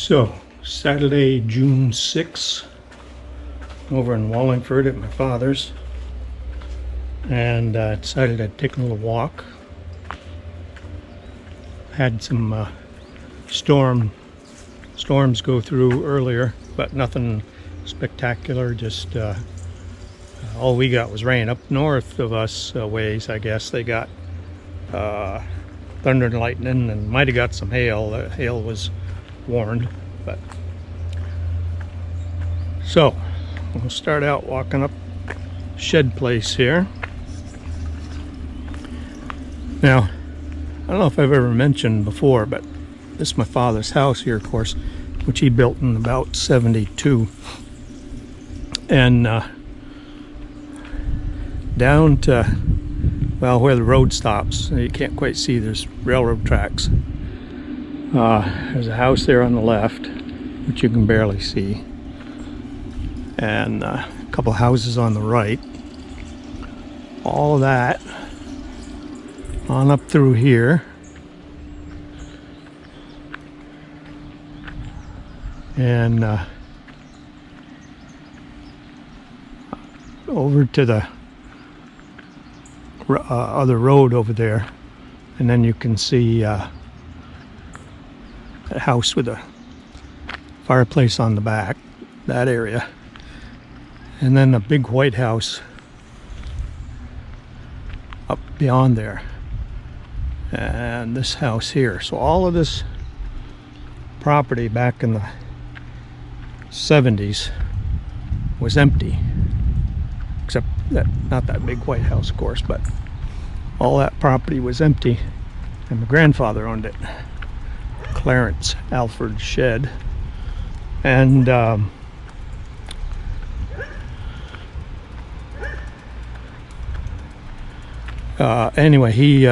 So, Saturday, June 6th, over in Wallingford at my father's, and decided I'd take a little walk. Had some storms go through earlier, but nothing spectacular, just all we got was rain. Up north of us ways, I guess, they got thunder and lightning and might have got some hail. The hail was warned, but so we'll start out walking up Shed Place here. Now, I don't know if I've ever mentioned before, but this is my father's house here, of course, which he built in about 72. And down to, well, where the road stops, you can't quite see, there's railroad tracks. There's a house there on the left, which you can barely see, and a couple houses on the right. All of that on up through here, and over to the other road over there, and then you can see a house with a fireplace on the back, that area, and then a big white house up beyond there, and this house here. So all of this property back in the 70s was empty, except that, not that big white house, of course, but all that property was empty, and my grandfather owned it, Clarence Alfred Shed. And anyway, he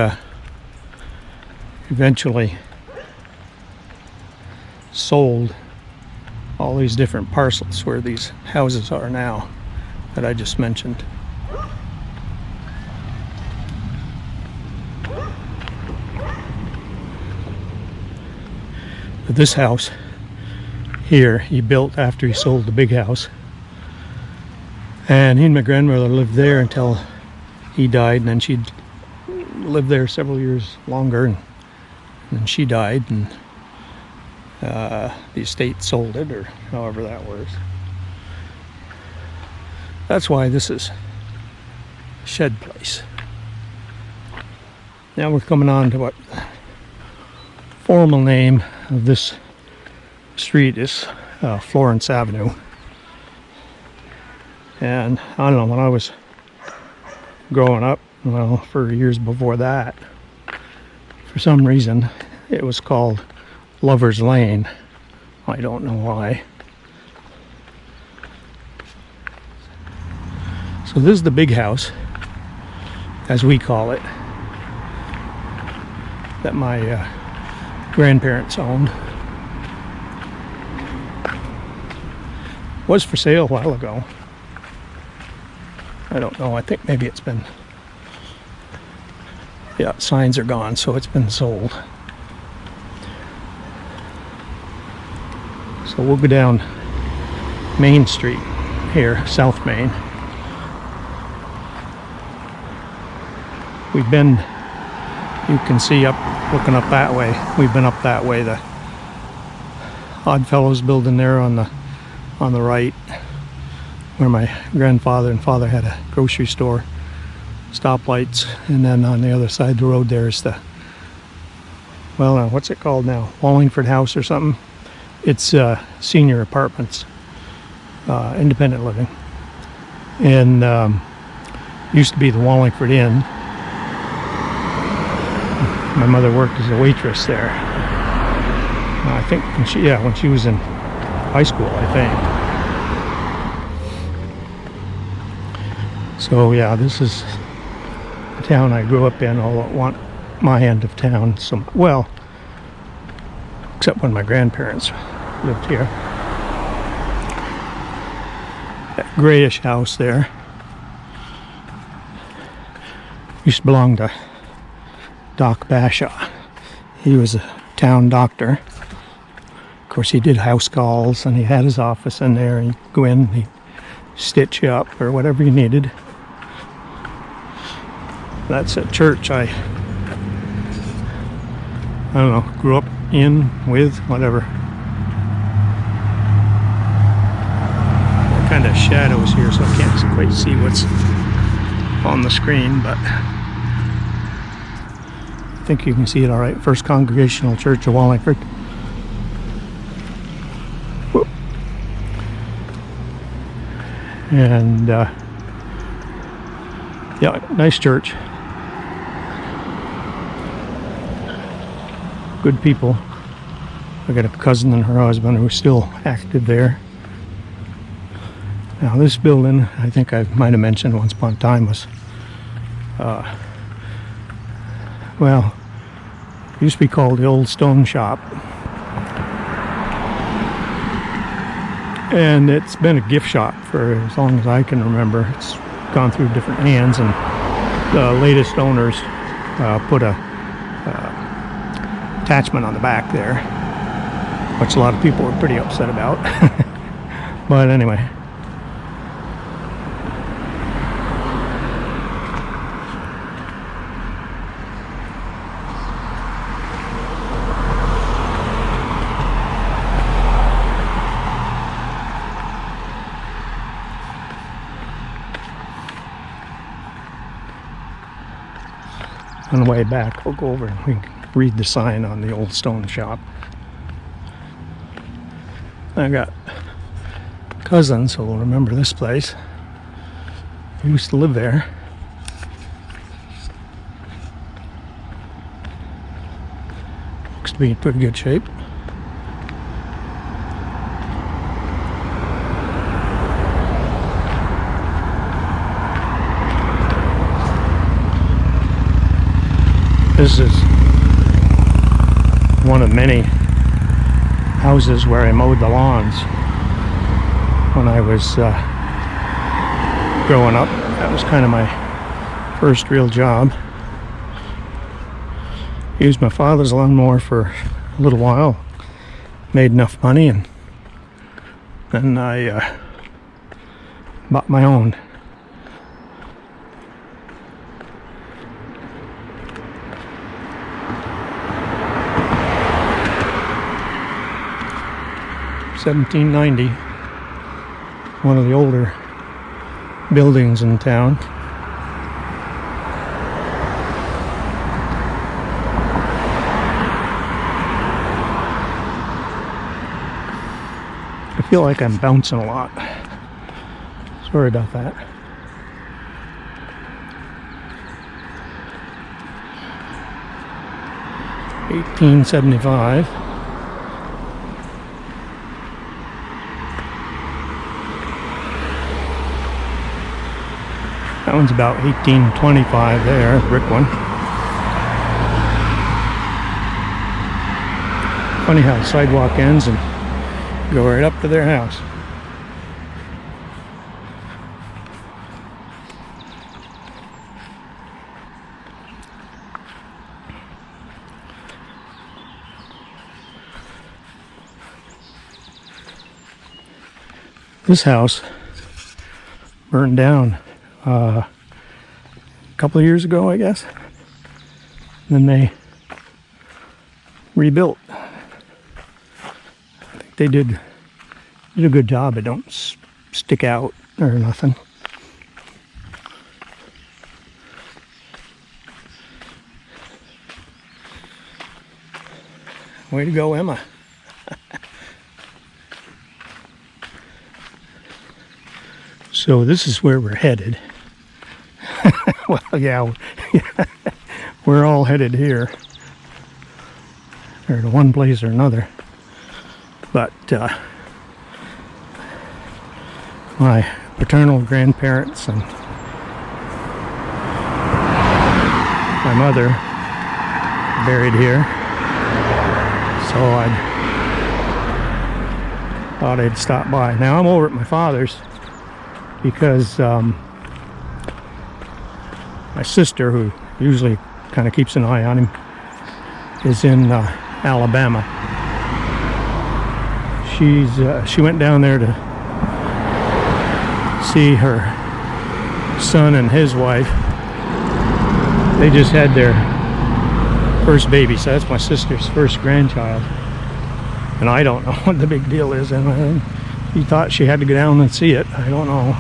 eventually sold all these different parcels where these houses are now that I just mentioned. But this house here he built after he sold the big house, and he and my grandmother lived there until he died, and then she lived there several years longer, and then she died, and the estate sold it, or however that works. That's why this is Shed Place. Now we're coming on to what the formal name of this street is, Florence Avenue. And I don't know, when I was growing up, well, for years before that, for some reason it was called Lover's Lane. I don't know why. So this is the big house, as we call it, that my grandparents owned. Was for sale a while ago. I don't know, I think maybe it's been, yeah, signs are gone, so it's been sold. So we'll go down Main Street here, South Main. We've been, you can see up, looking up that way, we've been up that way, the Oddfellows building there on the right, where my grandfather and father had a grocery store, stoplights, and then on the other side of the road there's the, well, what's it called now, Wallingford House or something. It's senior apartments, independent living, and used to be the Wallingford Inn. My mother worked as a waitress there, I think when she was in high school, I think. So yeah, this is the town I grew up in, although I want my end of town, some, well, except when my grandparents lived here. That grayish house there used to belong to Doc Bashaw. He was a town doctor, course, he did house calls, and he had his office in there, and he'd go in and he'd stitch you up or whatever you needed. That's a church I don't know, grew up in, with, whatever. Kind of shadows here, so I can't quite see what's on the screen, but I think you can see it all right. First Congregational Church of Wallingford. Whoop. And yeah, nice church. Good people. I got a cousin and her husband who are still active there. Now this building, I think I might have mentioned once upon a time, was well, it used to be called the Old Stone Shop, and it's been a gift shop for as long as I can remember. It's gone through different hands, and the latest owners put a attachment on the back there, which a lot of people were pretty upset about. But anyway, on the way back, we'll go over and we can read the sign on the Old Stone Shop. I got cousins who will remember this place. I used to live there. Looks to be in pretty good shape. This is one of many houses where I mowed the lawns when I was growing up. That was kind of my first real job. Used my father's lawnmower for a little while, made enough money, and then I bought my own. $17.90, one of the older buildings in town. I feel like I'm bouncing a lot. Sorry about that. $18.75. That one's about $18.25 there, brick one. Funny how the sidewalk ends and go right up to their house. This house burned down a couple of years ago, I guess. Then they rebuilt. I think they did a good job. It don't stick out or nothing. Way to go, Emma. So this is where we're headed. Well, yeah, we're all headed here, or to one place or another. But my paternal grandparents and my mother are buried here, so I thought I'd stop by. Now I'm over at my father's because my sister, who usually kind of keeps an eye on him, is in Alabama. She went down there to see her son and his wife. They just had their first baby, so that's my sister's first grandchild. And I don't know what the big deal is. And he thought she had to go down and see it. I don't know.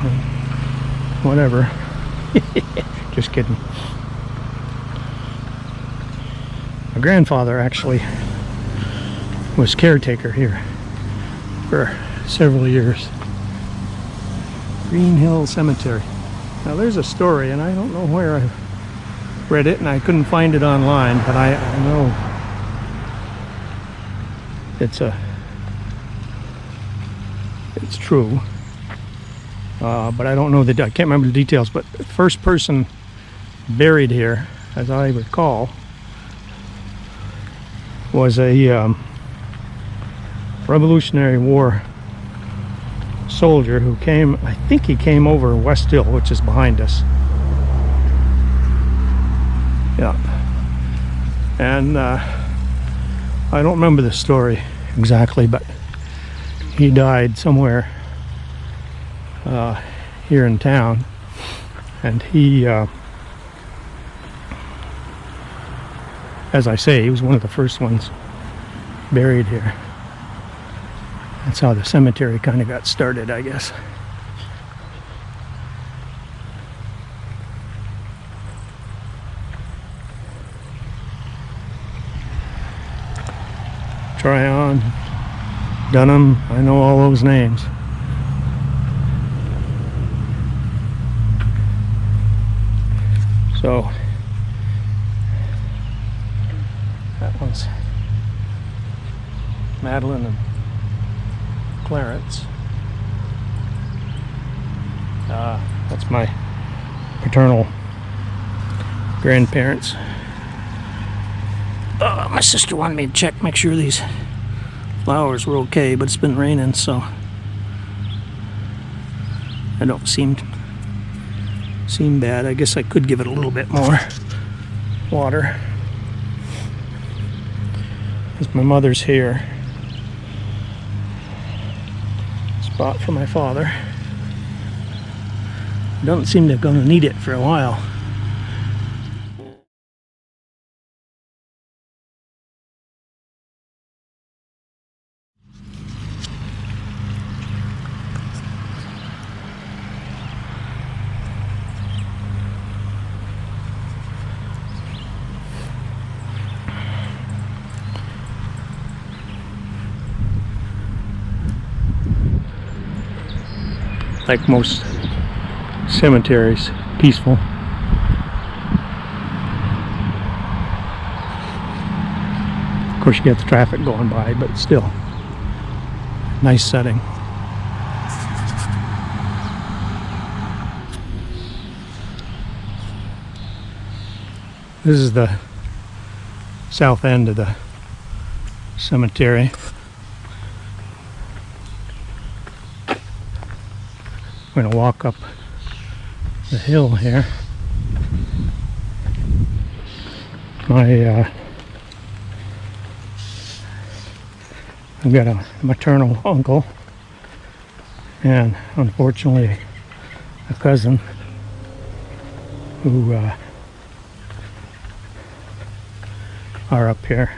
Whatever. Just kidding. My grandfather actually was caretaker here for several years. Green Hill Cemetery. Now there's a story, and I don't know where I read it, and I couldn't find it online, but I know it's true. But I don't know I can't remember the details. But the first person buried here, as I recall, was a Revolutionary War soldier who came, I think he came over West Hill, which is behind us. Yeah. And I don't remember the story exactly, but he died somewhere here in town. And he, as I say, he was one of the first ones buried here. That's how the cemetery kind of got started, I guess. Tryon, Dunham, I know all those names. So that one's Madeline and Clarence. That's my paternal grandparents. My sister wanted me to make sure these flowers were okay, but it's been raining, so I don't seem bad. I guess I could give it a little bit more water. As my mother's here. Spot for my father. Doesn't seem to gonna need it for a while. Like most cemeteries, peaceful. Of course you get the traffic going by, but still, nice setting. This is the south end of the cemetery. I'm going to walk up the hill here. I've got a maternal uncle and unfortunately a cousin who are up here.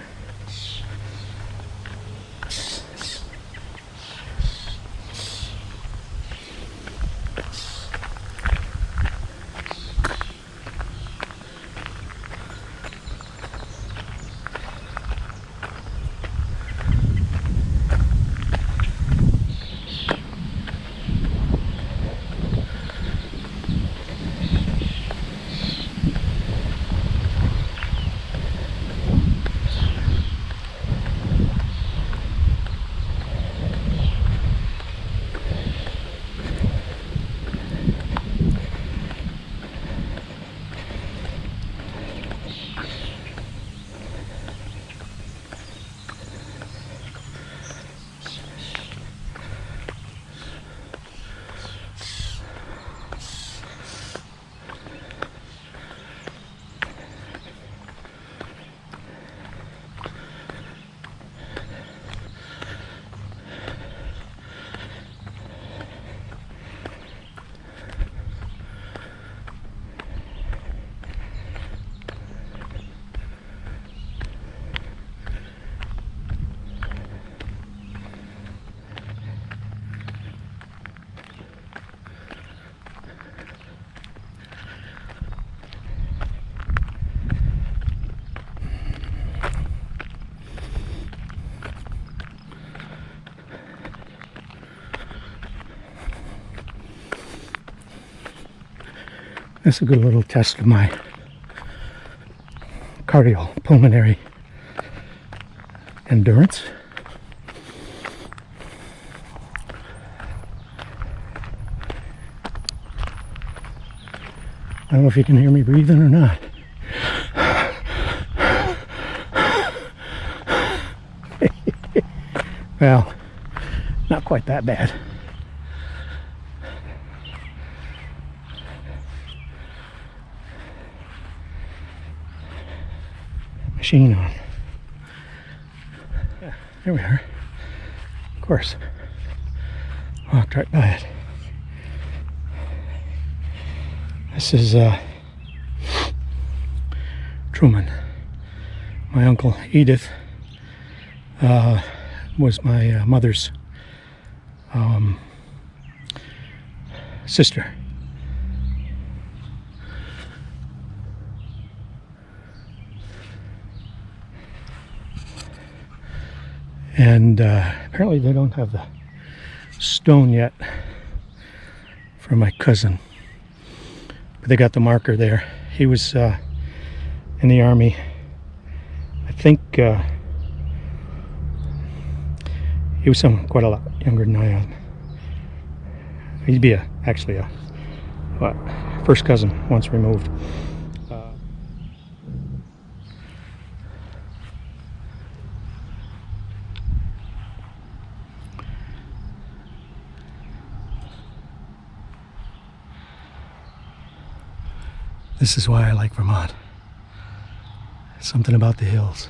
That's a good little test of my cardiopulmonary endurance. I don't know if you can hear me breathing or not. Well, not quite that bad. Machine on. Yeah, there we are. Of course. Walked right by it. This is Truman. My uncle Edith was my mother's sister. And apparently they don't have the stone yet for my cousin. But they got the marker there. He was in the army. I think he was quite a lot younger than I am. He'd be actually a first cousin once removed. This is why I like Vermont. Something about the hills.